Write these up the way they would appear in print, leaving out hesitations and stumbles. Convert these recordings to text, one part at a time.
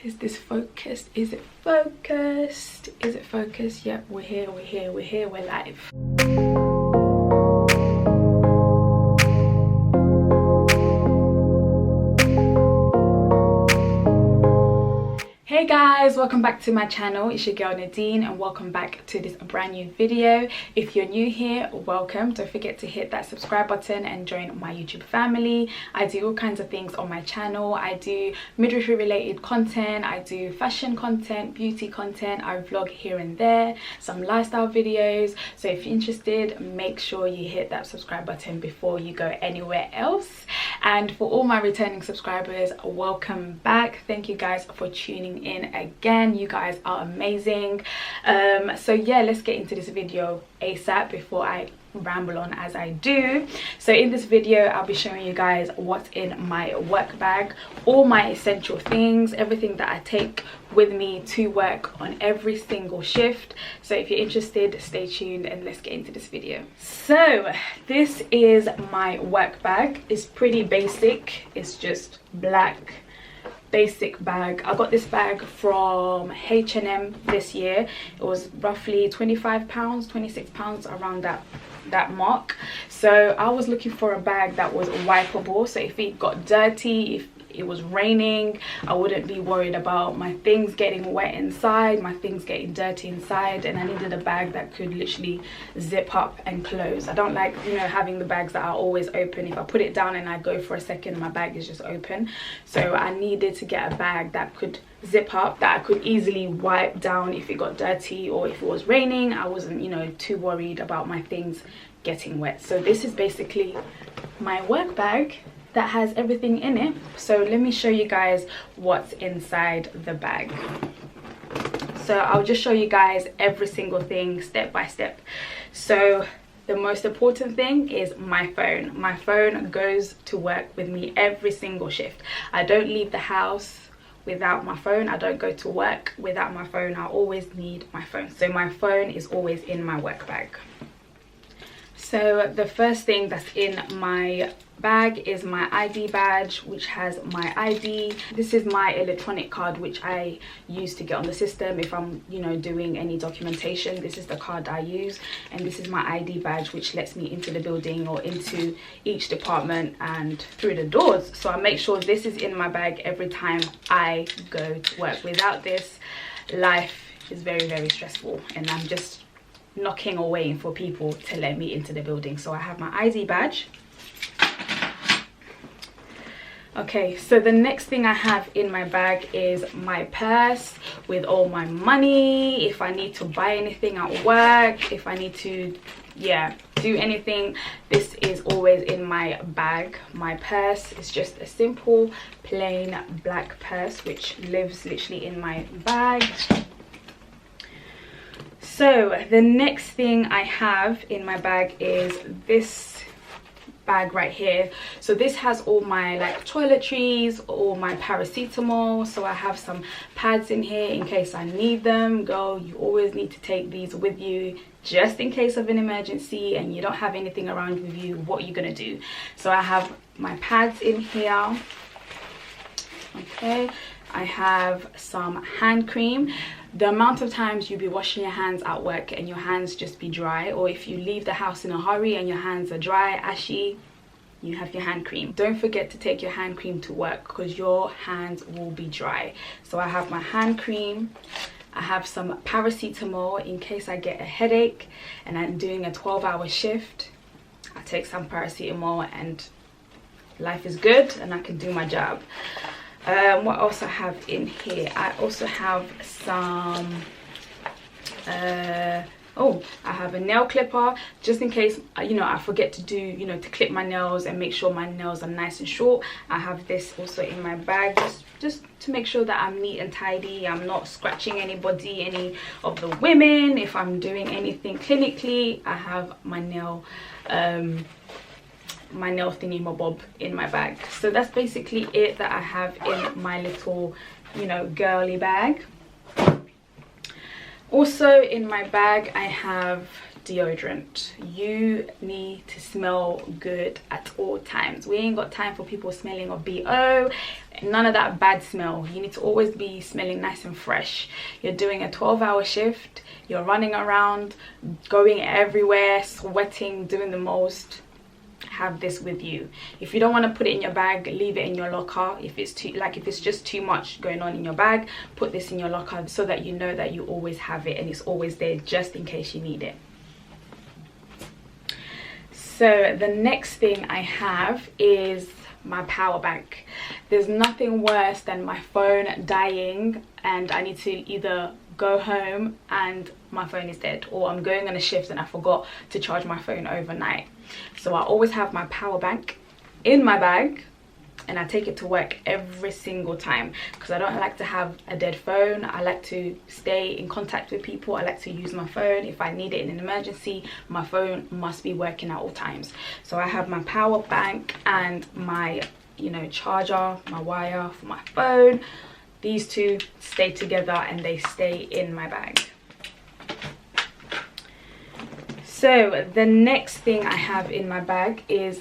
Is this focused? Is it focused? Is it focused? Yep, we're here, we're here, we're here, we're live. Hey guys, welcome back to my channel. It's your girl Nadine and welcome back to this brand new video. If you're new here, welcome. Don't forget to hit that subscribe button and join my YouTube family. I do all kinds of things on my channel. I do midwifery related content, I do fashion content, beauty content, I vlog here and there, some lifestyle videos. So if you're interested, make sure you hit that subscribe button before you go anywhere else. And for all my returning subscribers, welcome back. Thank you guys for tuning in again. You guys are amazing. So yeah, let's get into this video ASAP before I ramble on as I do. So in this video I'll be showing you guys what's in my work bag, all my essential things, everything that I take with me to work on every single shift. So if you're interested, stay tuned and let's get into this video. So this is my work bag. It's pretty basic. It's just black basic bag. I got this bag from H&M this year. It was roughly £25, £26, around that mark. So I was looking for a bag that was wipeable, so if it got dirty, if it was raining, I wouldn't be worried about my things getting wet inside, my things getting dirty inside, and I needed a bag that could literally zip up and close. I don't like, you know, having the bags that are always open. If I put it down and I go for a second, my bag is just open. So I needed to get a bag that could zip up, that I could easily wipe down if it got dirty or if it was raining. I wasn't, you know, too worried about my things getting wet. So this is basically my work bag that has everything in it. So let me show you guys what's inside the bag. So I'll just show you guys every single thing step by step. So the most important thing is my phone. My phone goes to work with me every single shift. I don't leave the house without my phone. I don't go to work without my phone. I always need my phone. So my phone is always in my work bag. So the first thing that's in my bag is my ID badge, which has my ID. This is my electronic card, which I use to get on the system if I'm, you know, doing any documentation. This is the card I use, and this is my ID badge, which lets me into the building or into each department and through the doors. So I make sure this is in my bag every time I go to work. Without this, life is very, very stressful, and I'm just knocking or waiting for people to let me into the building. So I have my ID badge. Okay, so the next thing I have in my bag is my purse with all my money. If I need to buy anything at work, if I need to, yeah, do anything, this is always in my bag. My purse is just a simple plain black purse which lives literally in my bag. So the next thing I have in my bag is this bag right here. So this has all my like toiletries, all my paracetamol. So I have some pads in here in case I need them. Girl, you always need to take these with you just in case of an emergency and you don't have anything around with you. What are you gonna do? So I have my pads in here. Okay, I have some hand cream. The amount of times you'll be washing your hands at work and your hands just be dry, or if you leave the house in a hurry and your hands are dry, ashy, you have your hand cream. Don't forget to take your hand cream to work because your hands will be dry. So I have my hand cream. I have some paracetamol in case I get a headache and I'm doing a 12-hour shift. I take some paracetamol and life is good and I can do my job. What else I have in here? I also have some oh, I have a nail clipper just in case, you know, I forget to do, you know, to clip my nails and make sure my nails are nice and short. I have this also in my bag just to make sure that I'm neat and tidy. I'm not scratching anybody, any of the women. If I'm doing anything clinically, I have my nail thingy mabob in my bag. So that's basically it that I have in my little, you know, girly bag. Also in my bag I have deodorant. You need to smell good at all times. We ain't got time for people smelling of BO, none of that bad smell. You need to always be smelling nice and fresh. You're doing a 12-hour shift, you're running around, going everywhere, sweating, doing the most. Have this with you. If you don't want to put it in your bag, leave it in your locker. If it's just too much going on in your bag, put this in your locker so that you know that you always have it and it's always there just in case you need it. So the next thing I have is my power bank. There's nothing worse than my phone dying and I need to either go home and my phone is dead, or I'm going on a shift and I forgot to charge my phone overnight. So I always have my power bank in my bag and I take it to work every single time because I don't like to have a dead phone. I like to stay in contact with people. I like to use my phone. If I need it in an emergency, my phone must be working at all times. So I have my power bank and my, you know, charger, my wire for my phone. These two stay together and they stay in my bag. So the next thing I have in my bag is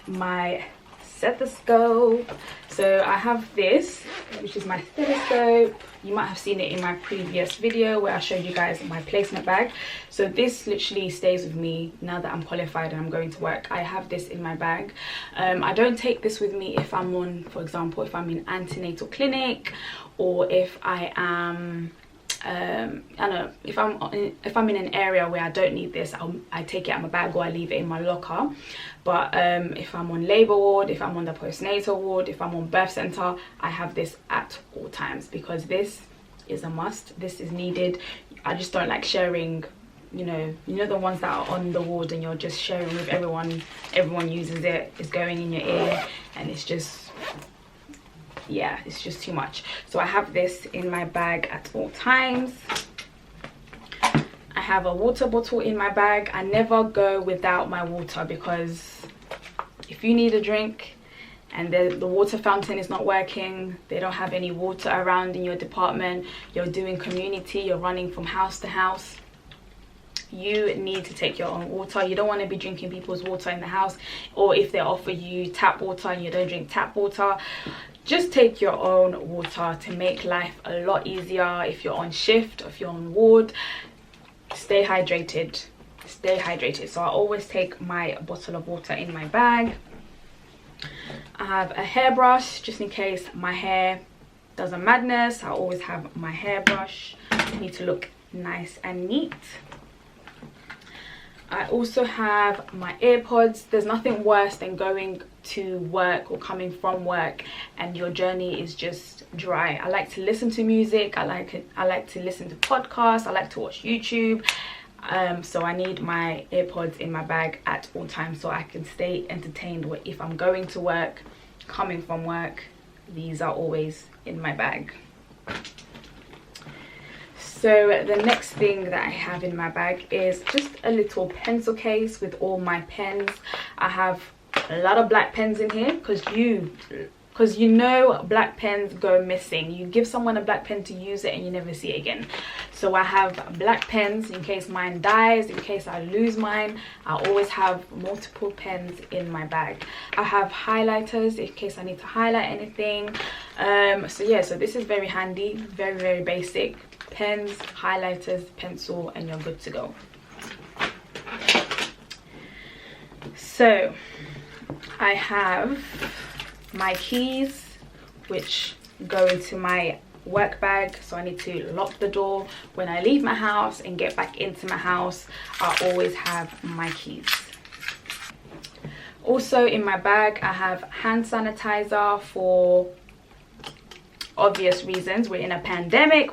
my stethoscope. So I have this, which is my stethoscope. You might have seen it in my previous video where I showed you guys my placement bag. So this literally stays with me now that I'm qualified and I'm going to work. I have this in my bag. I don't take this with me if I'm on, for example, if I'm in antenatal clinic, or if I am I don't know, if I'm in an area where I don't need this, I take it out of my bag or I leave it in my locker. But if I'm on labor ward, if I'm on the postnatal ward, if I'm on birth center, I have this at all times because this is a must. This is needed. I just don't like sharing, you know the ones that are on the ward and you're just sharing with everyone uses it, it's going in your ear and it's just, yeah, it's just too much. So I have this in my bag at all times. I have a water bottle in my bag. I never go without my water because if you need a drink and the water fountain is not working, they don't have any water around in your department, you're doing community, you're running from house to house, you need to take your own water. You don't want to be drinking people's water in the house, or if they offer you tap water and you don't drink tap water, just take your own water to make life a lot easier. If you're on shift, if you're on ward, stay hydrated. Stay hydrated. So I always take my bottle of water in my bag. I have a hairbrush just in case my hair does a madness. I always have my hairbrush. I need to look nice and neat. I also have my Earpods. There's nothing worse than going to work or coming from work and your journey is just dry. I like to listen to music. I like to listen to podcasts. I like to watch YouTube. So I need my Earpods in my bag at all times so I can stay entertained. If I'm going to work, coming from work, these are always in my bag. So the next thing that I have in my bag is just a little pencil case with all my pens. I have a lot of black pens in here because you know black pens go missing. You give someone a black pen to use it and you never see it again. So I have black pens in case mine dies, in case I lose mine. I always have multiple pens in my bag. I have highlighters in case I need to highlight anything. So yeah, so this is very handy, very, very basic. Pens, highlighters, pencil, and you're good to go. So I have my keys, which go into my work bag, so I need to lock the door when I leave my house and get back into my house. I always have my keys. Also in my bag I have hand sanitizer for obvious reasons. We're in a pandemic.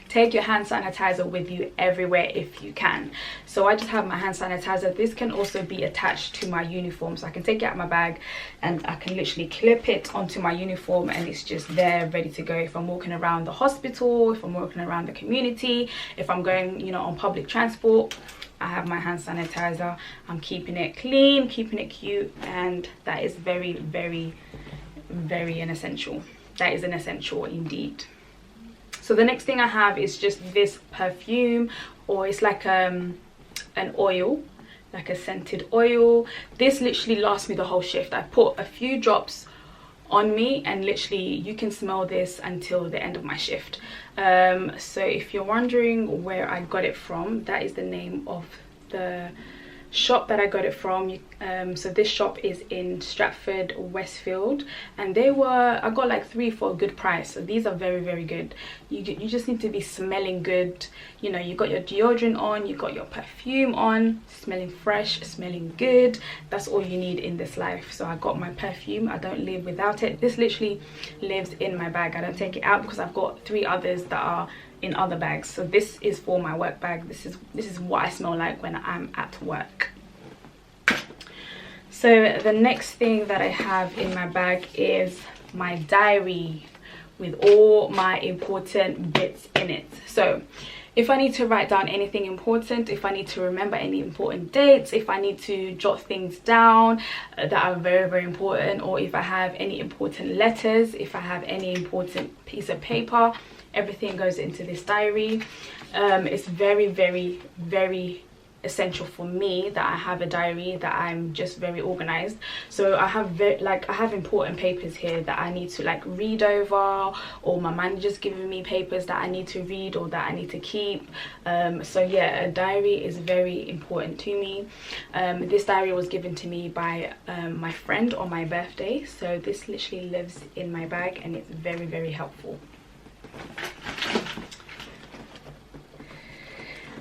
Take your hand sanitizer with you everywhere if you can. So I just have my hand sanitizer. This can also be attached to my uniform, so I can take it out of my bag and I can literally clip it onto my uniform and it's just there ready to go. If I'm walking around the hospital, if I'm walking around the community, if I'm going, you know, on public transport, I have my hand sanitizer. I'm keeping it clean, keeping it cute, and that is very, very, very an essential. That is an essential indeed. So the next thing I have is just this perfume, or it's like an oil, like a scented oil. This literally lasts me the whole shift. I put a few drops on me and literally you can smell this until the end of my shift. So if you're wondering where I got it from, that is the name of the shop that I got it from. So this shop is in Stratford, Westfield, and I got like 3 for a good price. So these are very, very good. You just need to be smelling good. You know, you got your deodorant on, you got your perfume on, smelling fresh, smelling good. That's all you need in this life. So I got my perfume. I don't live without it. This literally lives in my bag. I don't take it out because I've got 3 others that are in other bags. So this is for my work bag. This is what I smell like when I'm at work. So the next thing that I have in my bag is my diary with all my important bits in it. So if I need to write down anything important, if I need to remember any important dates, if I need to jot things down that are very, very important, or if I have any important letters, if I have any important piece of paper, everything goes into this diary. It's very, very, very essential for me that I have a diary, that I'm just very organized. So I have important papers here that I need to like read over, or my manager's giving me papers that I need to read or that I need to keep. So yeah, a diary is very important to me. This diary was given to me by my friend on my birthday, so this literally lives in my bag and it's very, very helpful.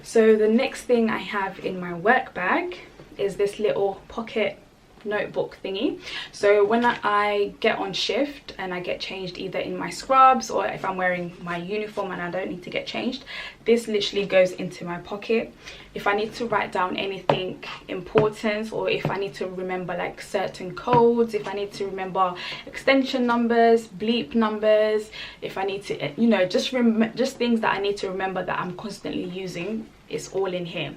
So the next thing I have in my work bag is this little pocket notebook thingy. So when I get on shift and I get changed either in my scrubs, or if I'm wearing my uniform and I don't need to get changed, this literally goes into my pocket. If I need to write down anything important, or if I need to remember like certain codes, if I need to remember extension numbers, bleep numbers, if I need to, you know, just things that I need to remember that I'm constantly using, it's all in here.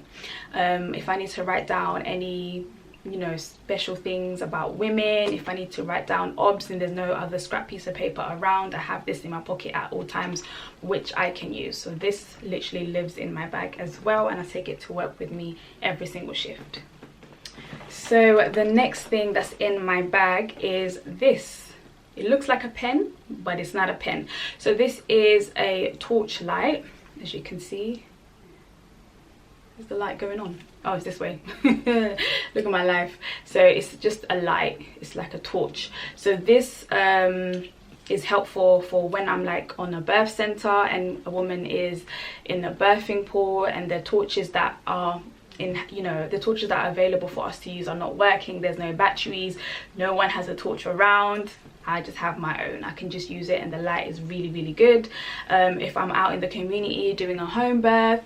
If I need to write down any, you know, special things about women, if I need to write down obs and there's no other scrap piece of paper around, I have this in my pocket at all times, which I can use. So this literally lives in my bag as well, and I take it to work with me every single shift. So the next thing that's in my bag is this. It looks like a pen, but it's not a pen. So this is a torch light, as you can see. Is the light going on? Oh, it's this way. Look at my life. So it's just a light, it's like a torch. So this is helpful for when I'm like on a birth center and a woman is in a birthing pool and the torches that are in, you know, the torches that are available for us to use are not working. There's no batteries, no one has a torch around. I just have my own. I can just use it and the light is really, really good. If I'm out in the community doing a home birth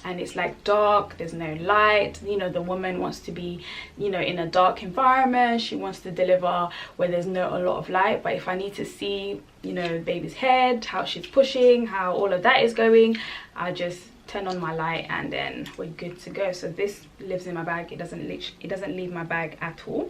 and it's like dark, there's no light, you know, the woman wants to be, you know, in a dark environment, she wants to deliver where there's not a lot of light. But if I need to see, you know, baby's head, how she's pushing, how all of that is going, I just turn on my light and then we're good to go. So this lives in my bag. It doesn't leave my bag at all.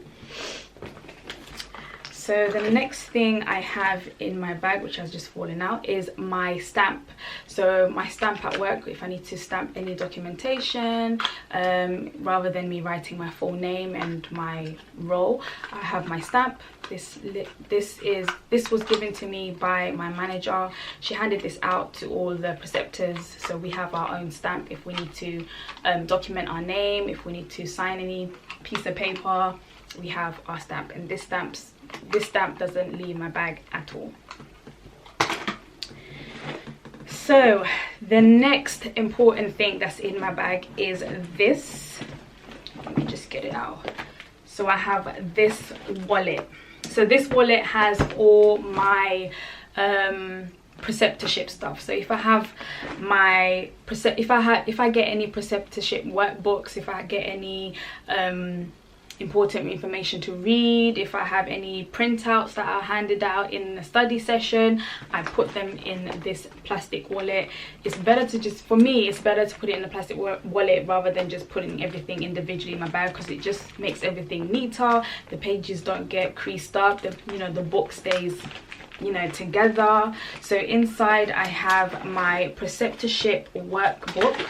So the next thing I have in my bag, which has just fallen out, is my stamp. So my stamp at work, if I need to stamp any documentation, rather than me writing my full name and my role, I have my stamp. This was given to me by my manager. She handed this out to all the preceptors, so we have our own stamp if we need to document our name, if we need to sign any piece of paper, we have our stamp. And this stamp doesn't leave my bag at all. So the next important thing that's in my bag is this. Let me just get it out. So I have this wallet. So this wallet has all my preceptorship stuff. So if I have my if I get any preceptorship workbooks, if I get any important information to read, if I have any printouts that are handed out in a study session, I put them in this plastic wallet. It's better to just, for me, it's better to put it in a plastic wallet rather than just putting everything individually in my bag, because it just makes everything neater. The pages don't get creased up, you know, the book stays you know, together. So inside I have my preceptorship workbook.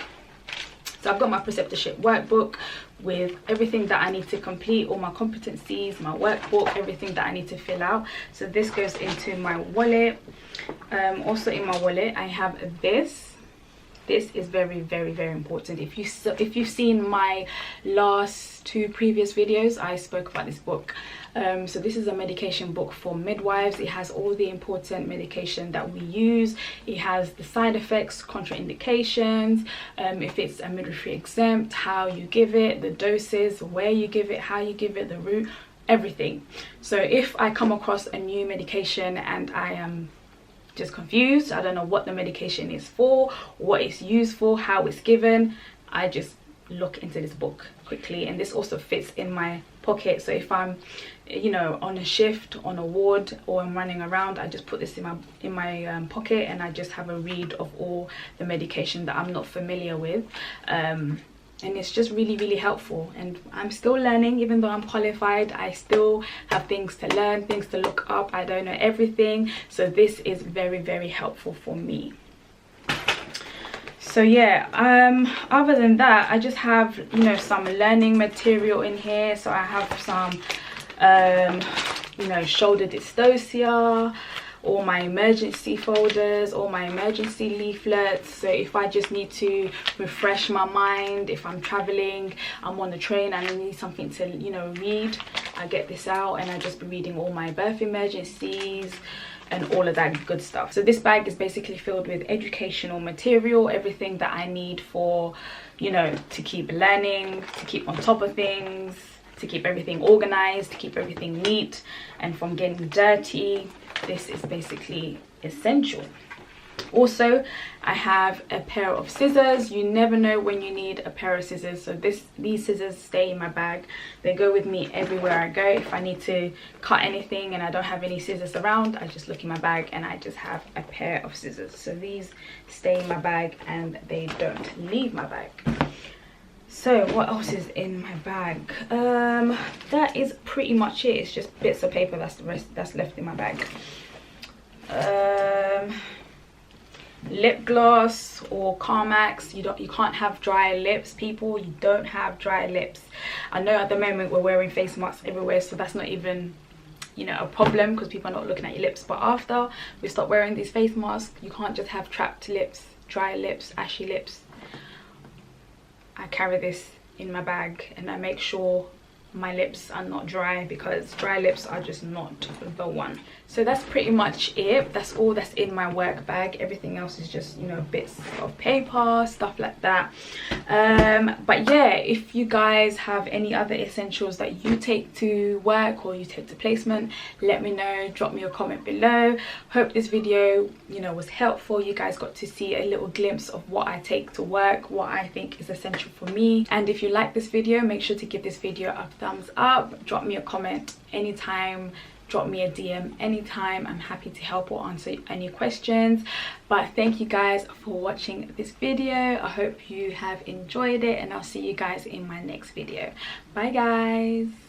So I've got my preceptorship workbook with everything that I need to complete, all my competencies, my workbook, everything that I need to fill out. So this goes into my wallet. Also in my wallet I have this. This is very, very, very important. If you've seen my last 2 previous videos, I spoke about this book. So this is a medication book for midwives. It has all the important medication that we use. It has the side effects, contraindications, if it's a midwifery exempt, how you give it, the doses, where you give it, how you give it, the route, everything. So if I come across a new medication and I am just confused, I don't know what the medication is for, what it's used for, how it's given, I just look into this book quickly. And this also fits in my pocket, so if I'm, you know, on a shift, on a ward, or I'm running around, I just put this in my pocket, and I just have a read of all the medication that I'm not familiar with. And it's just really, really helpful. And I'm still learning. Even though I'm qualified, I still have things to learn, things to look up. I don't know everything, so this is very, very helpful for me. So yeah, other than that, I just have, you know, some learning material in here. So I have some you know, shoulder dystocia, all my emergency folders, all my emergency leaflets. So if I just need to refresh my mind, if I'm traveling, I'm on the train and I need something to, you know, read, I get this out and I just be reading all my birth emergencies and all of that good stuff. So this bag is basically filled with educational material, everything that I need for, you know, to keep learning, to keep on top of things, to keep everything organized, to keep everything neat and from getting dirty. This is basically essential. Also, I have a pair of scissors. You never know when you need a pair of scissors, so these scissors stay in my bag. They go with me everywhere I go. If I need to cut anything and I don't have any scissors around, I just look in my bag and I just have a pair of scissors. So these stay in my bag and they don't leave my bag. So what else is in my bag? That is pretty much it. It's just bits of paper, that's the rest that's left in my bag. Lip gloss or Carmax. You can't have dry lips, people. You don't have dry lips. I know at the moment we're wearing face masks everywhere, so that's not even, you know, a problem because people are not looking at your lips. But after we stop wearing these face masks, you can't just have trapped lips, dry lips, ashy lips. I carry this in my bag and I make sure my lips are not dry, because dry lips are just not the one. So that's pretty much it. That's all that's in my work bag. Everything else is just, you know, bits of paper, stuff like that. But yeah, if you guys have any other essentials that you take to work or you take to placement, let me know. Drop me a comment below. Hope this video, you know, was helpful. You guys got to see a little glimpse of what I take to work, what I think is essential for me. And if you like this video, make sure to give this video a thumbs up. Drop me a comment anytime, drop me a DM anytime. I'm happy to help or answer any questions. But thank you guys for watching this video. I hope you have enjoyed it and I'll see you guys in my next video. Bye guys.